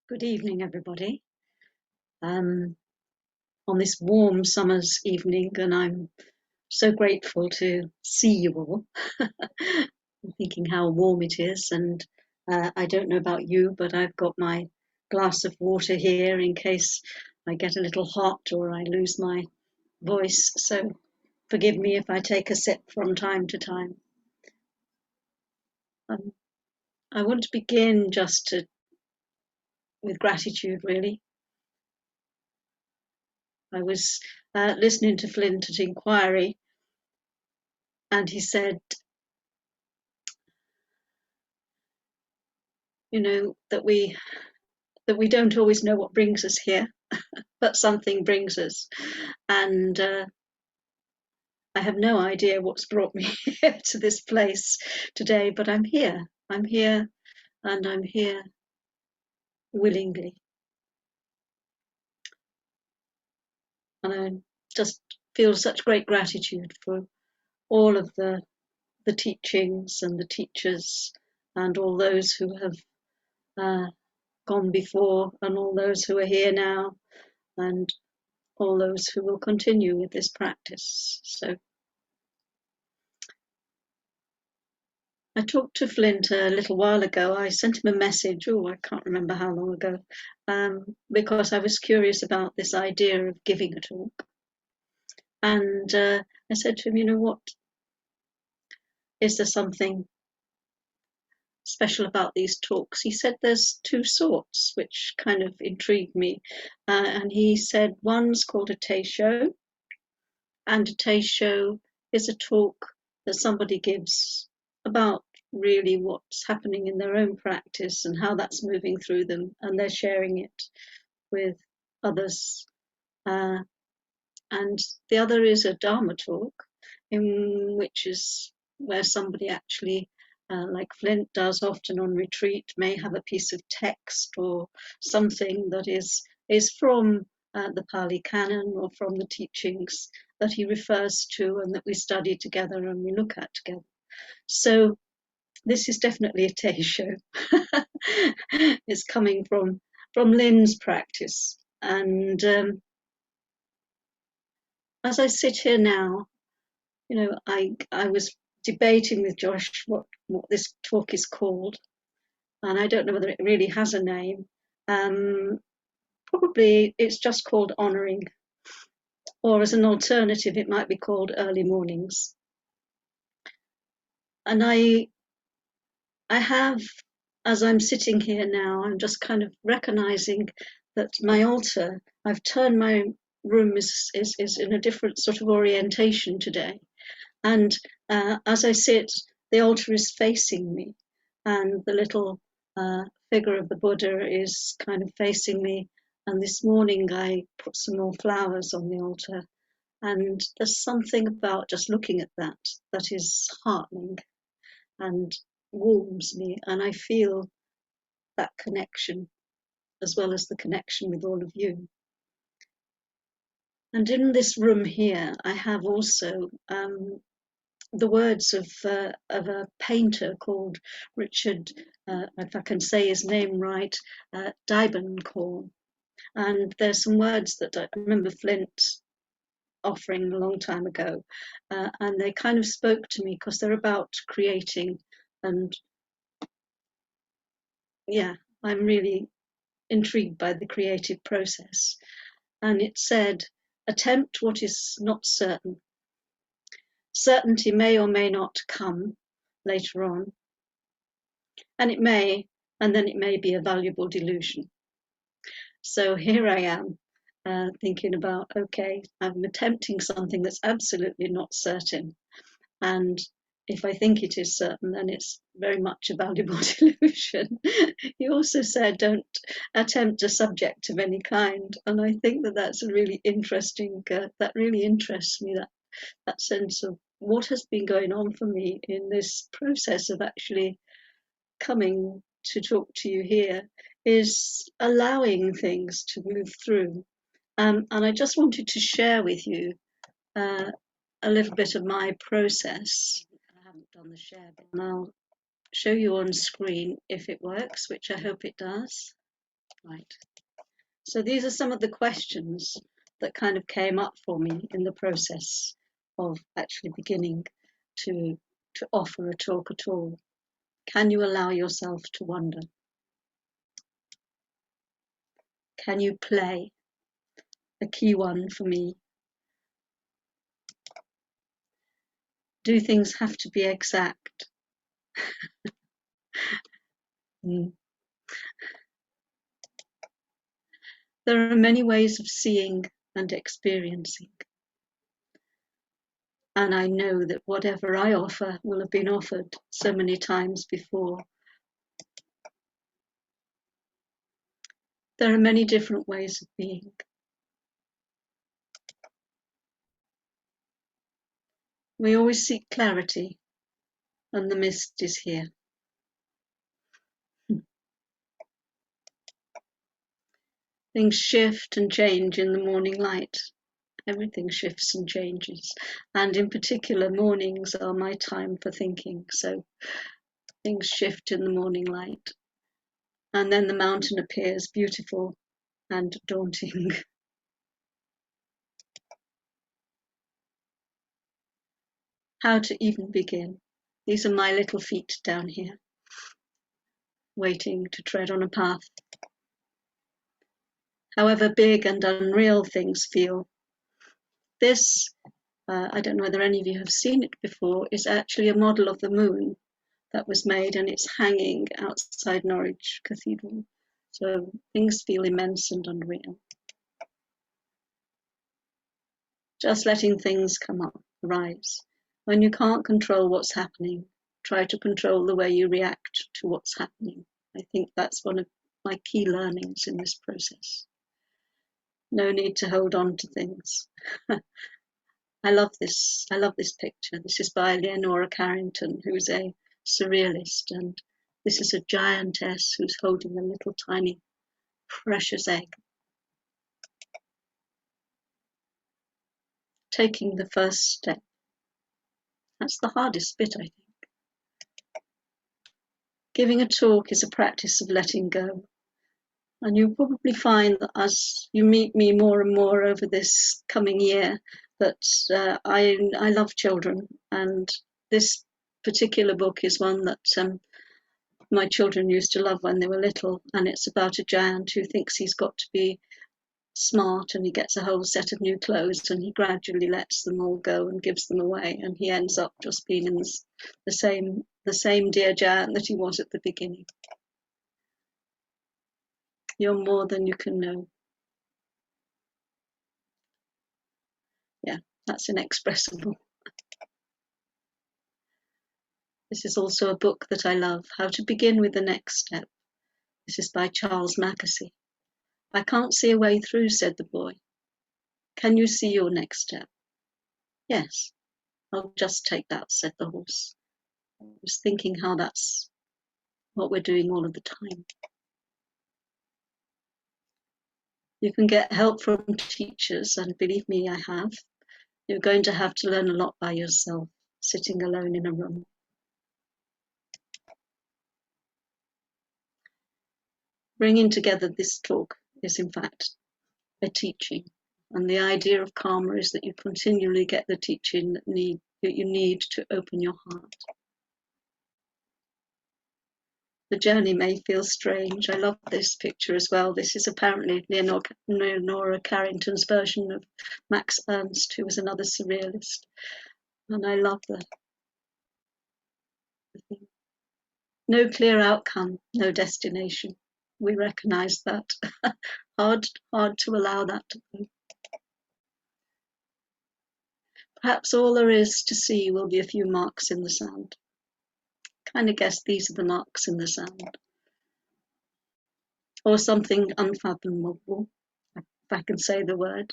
Good evening, everybody. On this warm summer's evening, and I'm so grateful to see you all. I'm thinking how warm it is, and I don't know about you, but I've got my glass of water here in case I get a little hot or I lose my voice. So forgive me if I take a sip from time to time. I want to begin with gratitude, really. I was listening to Flint at Inquiry, and he said, that we don't always know what brings us here, but something brings us. And I have no idea what's brought me here to this place today, but I'm here. I'm here, and I'm here willingly. And I just feel such great gratitude for all of the teachings and the teachers and all those who have gone before and all those who are here now and all those who will continue with this practice. So I talked to Flint a little while ago. I sent him a message, I can't remember how long ago, because I was curious about this idea of giving a talk. And I said to him, what? Is there something special about these talks? He said there's two sorts, which kind of intrigued me. And he said one's called a teisho, and a teisho is a talk that somebody gives about really what's happening in their own practice and how that's moving through them, and they're sharing it with others. And the other is a Dharma talk, in which is where somebody actually, like Flint does often on retreat, may have a piece of text or something that is from the Pali Canon or from the teachings that he refers to and that we study together and we look at together. So this is definitely a teisho. It's coming from Lynne's practice. And as I sit here now, I was debating with Josh what this talk is called, and I don't know whether it really has a name. Probably it's just called Honouring, or as an alternative, it might be called Early Mornings. And I have, as I'm sitting here now, I'm just kind of recognizing that my altar, I've turned my room is in a different sort of orientation today. And as I sit, the altar is facing me, and the little figure of the Buddha is kind of facing me. And this morning I put some more flowers on the altar, and there's something about just looking at that is heartening and warms me, and I feel that connection as well as the connection with all of you. And in this room here, I have also the words of a painter called Richard, if I can say his name right, Diebenkorn. And there's some words that I remember Flint offering a long time ago, and they kind of spoke to me because they're about creating. And yeah, I'm really intrigued by the creative process. And it said, attempt what is not certain. Certainty may or may not come later on, and it may, and then it may be a valuable delusion. So here I am thinking about, okay, I'm attempting something that's absolutely not certain. And if I think it is certain, then it's very much a valuable delusion. He also said, don't attempt a subject of any kind. And I think that that's a really interesting, that really interests me, that sense of what has been going on for me in this process of actually coming to talk to you here is allowing things to move through. And I just wanted to share with you a little bit of my process. I haven't done the share bit, and I'll show you on screen if it works, which I hope it does. Right. So these are some of the questions that kind of came up for me in the process of actually beginning to offer a talk at all. Can you allow yourself to wonder? Can you play? A key one for me. Do things have to be exact? Mm. There are many ways of seeing and experiencing. And I know that whatever I offer will have been offered so many times before. There are many different ways of being. We always seek clarity, and the mist is here. Things shift and change in the morning light. Everything shifts and changes. And in particular, mornings are my time for thinking. So things shift in the morning light. And then the mountain appears beautiful and daunting. How to even begin? These are my little feet down here, waiting to tread on a path. However big and unreal things feel, this, I don't know whether any of you have seen it before, is actually a model of the moon that was made, and it's hanging outside Norwich Cathedral. So things feel immense and unreal. Just letting things come up, arise. When you can't control what's happening, try to control the way you react to what's happening. I think that's one of my key learnings in this process. No need to hold on to things. I love this picture. This is by Lynne Carrington, who's a surrealist, and this is a giantess who's holding a little tiny precious egg. Taking the first step. That's the hardest bit, I think. Giving a talk is a practice of letting go. And you'll probably find that as you meet me more and more over this coming year, that I love children. And this particular book is one that my children used to love when they were little. And it's about a giant who thinks he's got to be smart, and he gets a whole set of new clothes, and he gradually lets them all go and gives them away, and he ends up just being in the same dear giant that he was at the beginning. You're more than you can know. Yeah, that's inexpressible. This is also a book that I love, How to Begin with the Next Step. This is by Charles Mackesy. I can't see a way through, said the boy. Can you see your next step? Yes, I'll just take that, said the horse. I was thinking how that's what we're doing all of the time. You can get help from teachers, and believe me, I have. You're going to have to learn a lot by yourself, sitting alone in a room. Bringing together this talk is, in fact, a teaching. And the idea of karma is that you continually get the teaching that you need to open your heart. The journey may feel strange. I love this picture as well. This is apparently Leonora Carrington's version of Max Ernst, who was another surrealist. And I love the thing. No clear outcome, no destination. We recognize that. hard to allow that to go. Perhaps all there is to see will be a few marks in the sand. Kind of guess these are the marks in the sand. Or something unfathomable, if I can say the word.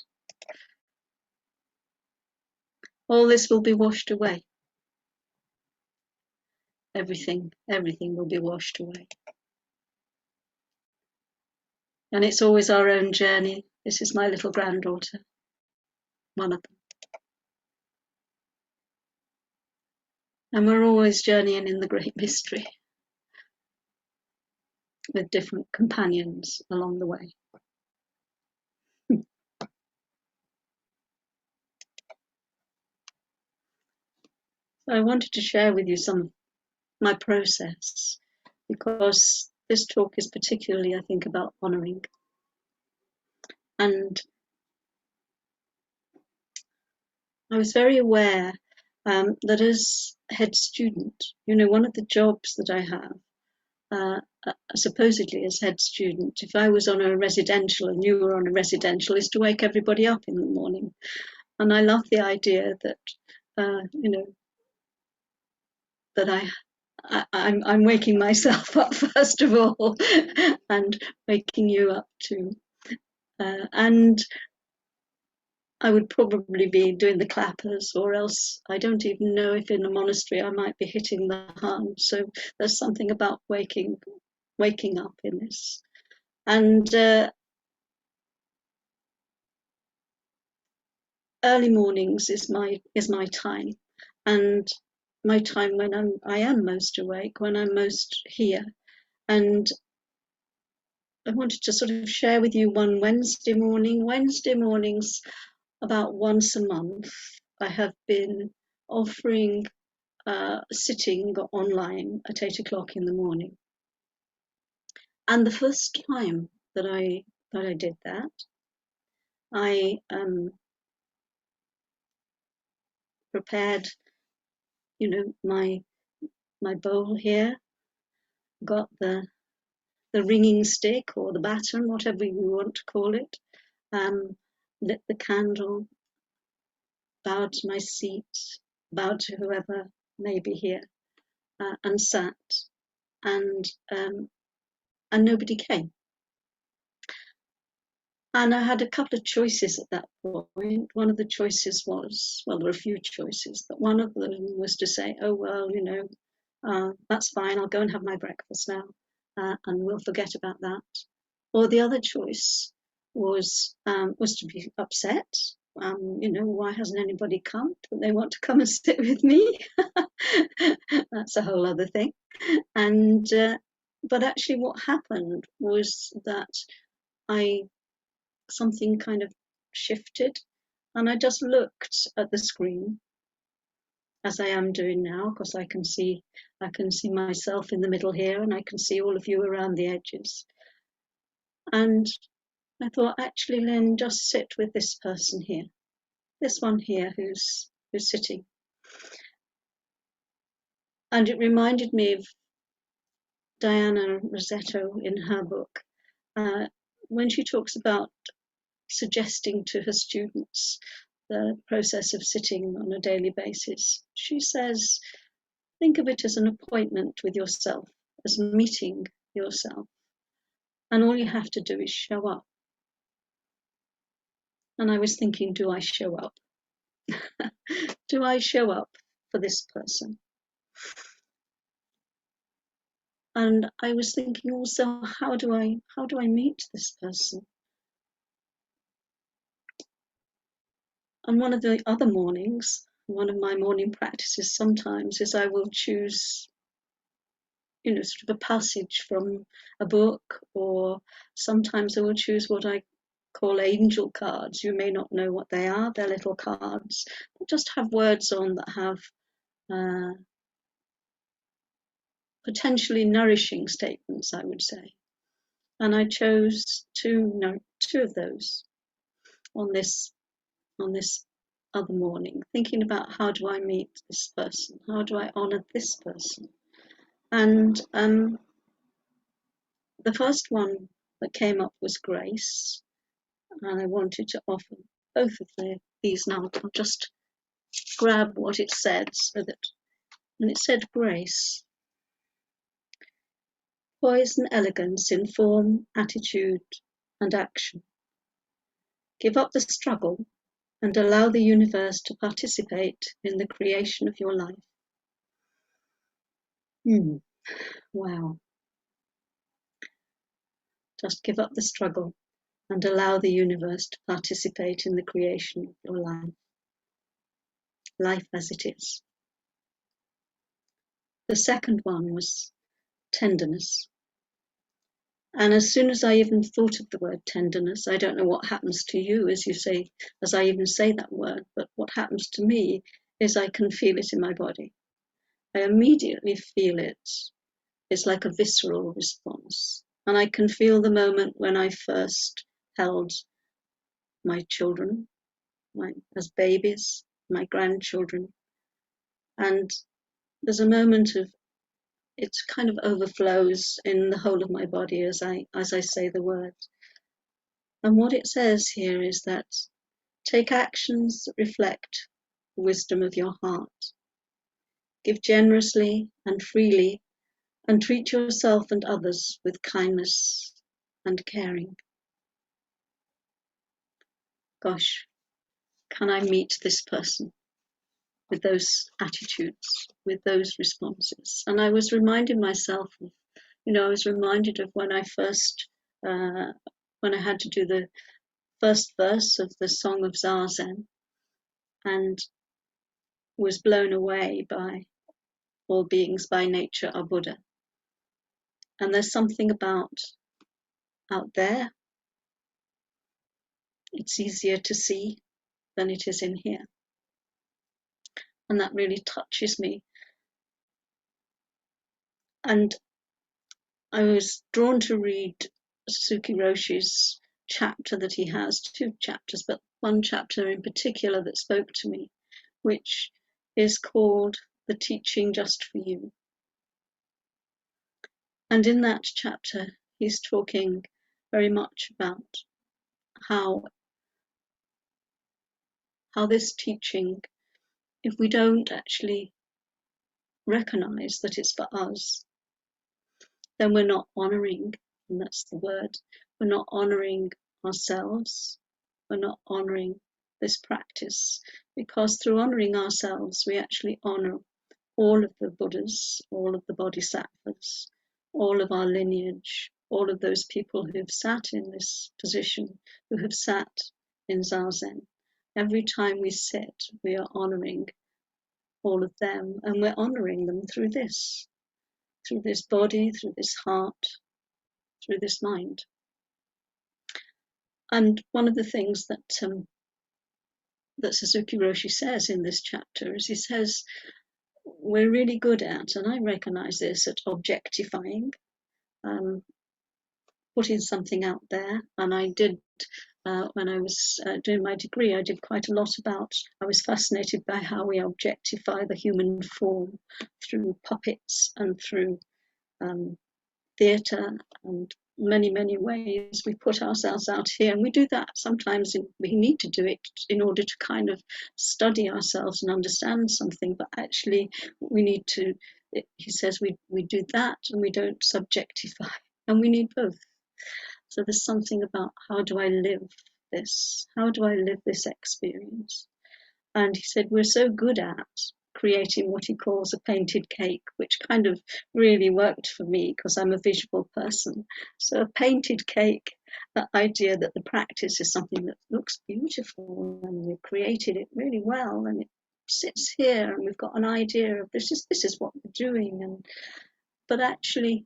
All this will be washed away. Everything will be washed away. And it's always our own journey. This is my little granddaughter, one of them. And we're always journeying in the great mystery. with different companions along the way. I wanted to share with you some of my process, because this talk is particularly, I think, about honouring. And I was very aware that as head student, one of the jobs that I have, supposedly as head student, if I was on a residential and you were on a residential, is to wake everybody up in the morning. And I love the idea that, that I'm waking myself up first of all, and waking you up too. And I would probably be doing the clappers, or else I don't even know if in a monastery I might be hitting the hand. So there's something about waking up in this. And early mornings is my time, and my time when I am most awake, when I'm most here. And I wanted to sort of share with you one Wednesday morning. Wednesday mornings, about once a month, I have been offering sitting online at 8 o'clock in the morning. And the first time that I did that, I prepared, my bowl here, got the ringing stick or the baton, whatever you want to call it, lit the candle, bowed to my seat, bowed to whoever may be here, and sat, and nobody came. And I had a couple of choices at that point. One of the choices was, well, there were a few choices, but one of them was to say, oh, well, that's fine, I'll go and have my breakfast now, and we'll forget about that. Or the other choice was to be upset. Why hasn't anybody come? Don't they want to come and sit with me? That's a whole other thing. And but actually what happened was that something kind of shifted, and I just looked at the screen, as I am doing now, because I can see myself in the middle here, and I can see all of you around the edges. And I thought, actually, Lynne, just sit with this person here, this one here who's sitting. And it reminded me of Diana Rossetto in her book, when she talks about suggesting to her students the process of sitting on a daily basis. She says, think of it as an appointment with yourself, as meeting yourself. And all you have to do is show up. And I was thinking, do I show up? Do I show up for this person? And I was thinking also, how do I meet this person? And one of the other mornings, one of my morning practices sometimes is I will choose, sort of a passage from a book, or sometimes I will choose what I call angel cards. You may not know what they are. They're little cards that just have words on that have potentially nourishing statements, I would say. And I chose two of those on this other morning, thinking about how do I meet this person? How do I honour this person? And the first one that came up was grace, and I wanted to offer both of these now. I'll just grab what it said, and it said grace, poise and elegance in form, attitude, and action. Give up the struggle and allow the universe to participate in the creation of your life. Wow. Just give up the struggle and allow the universe to participate in the creation of your life as it is. The second one was tenderness. And as soon as I even thought of the word tenderness, I don't know what happens to you as you say, as I even say that word, but what happens to me is I can feel it in my body. I immediately feel it. It's like a visceral response. And I can feel the moment when I first held my children, as babies, my grandchildren. And there's a moment of, it kind of overflows in the whole of my body as I say the word. And what it says here is that take actions that reflect the wisdom of your heart. Give generously and freely, and treat yourself and others with kindness and caring. Gosh, can I meet this person with those attitudes, with those responses? And I was reminding myself of, I was reminded of when I first, when I had to do the first verse of the Song of Zazen, and was blown away by all beings by nature are Buddha. And there's something about out there, it's easier to see than it is in here. And that really touches me. And I was drawn to read Suki Roshi's chapter that he has, 2 chapters, but one chapter in particular that spoke to me, which is called The Teaching Just for You. And in that chapter, he's talking very much about how this teaching, if we don't actually recognize that it's for us, then we're not honoring, and that's the word, we're not honoring ourselves, we're not honoring this practice, because through honoring ourselves, we actually honor all of the Buddhas, all of the Bodhisattvas, all of our lineage, all of those people who've sat in this position, who have sat in Zazen. Every time we sit, we are honoring all of them, and we're honoring them through this body, through this heart, through this mind. And one of the things that Suzuki Roshi says in this chapter is, he says, we're really good at, and I recognize this, at objectifying, putting something out there. And I did, when I was doing my degree, I did quite a lot about, I was fascinated by how we objectify the human form through puppets and through theatre and many, many ways. We put ourselves out here, and we do that sometimes. We need to do it in order to kind of study ourselves and understand something, but actually we need to, he says, we do that and we don't subjectify, and we need both. So there's something about, how do I live this? How do I live this experience? And he said, we're so good at creating what he calls a painted cake, which kind of really worked for me because I'm a visual person. So a painted cake, that idea that the practice is something that looks beautiful and we've created it really well, and it sits here and we've got an idea of this is what we're doing, but actually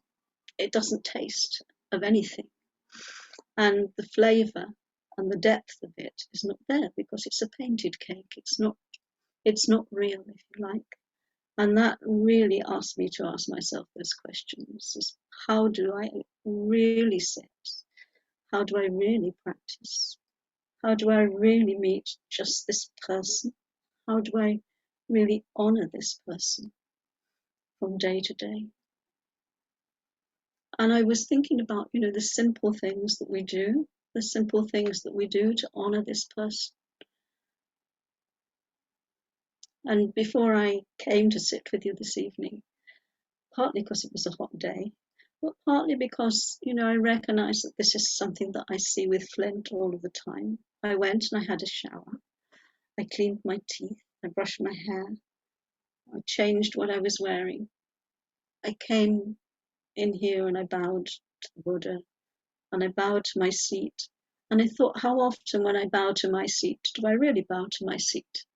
it doesn't taste of anything. And the flavour and the depth of it is not there because it's a painted cake. It's not real, if you like. And that really asked me to ask myself those questions. Is, how do I really sit? How do I really practice? How do I really meet just this person? How do I really honour this person from day to day? And I was thinking about, the simple things that we do, to honour this person. And before I came to sit with you this evening, partly because it was a hot day, but partly because, I recognise that this is something that I see with Flint all of the time. I went and I had a shower. I cleaned my teeth. I brushed my hair. I changed what I was wearing. I came in here and I bowed to the Buddha, and I bowed to my seat. And I thought, how often when I bow to my seat, do I really bow to my seat?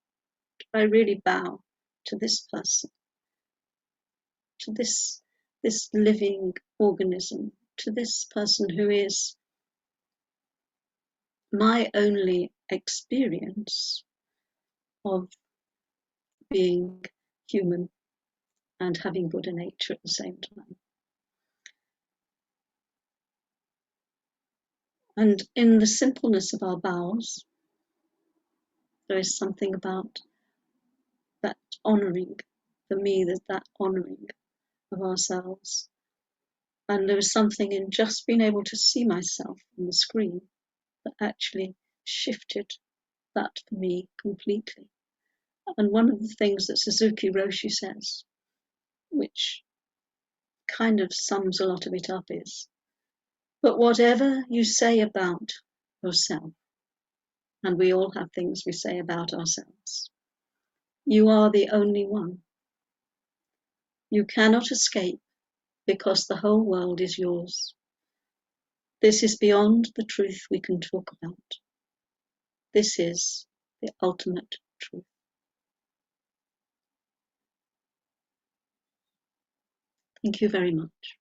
Do I really bow to this person, to this living organism to this person who is my only experience of being human and having Buddha nature at the same time. And in the simpleness of our vows, there is something about that honouring, for me, that honouring of ourselves. And there was something in just being able to see myself on the screen that actually shifted that for me completely. And one of the things that Suzuki Roshi says, which kind of sums a lot of it up, is, but whatever you say about yourself, and we all have things we say about ourselves, you are the only one. You cannot escape because the whole world is yours. This is beyond the truth we can talk about. This is the ultimate truth. Thank you very much.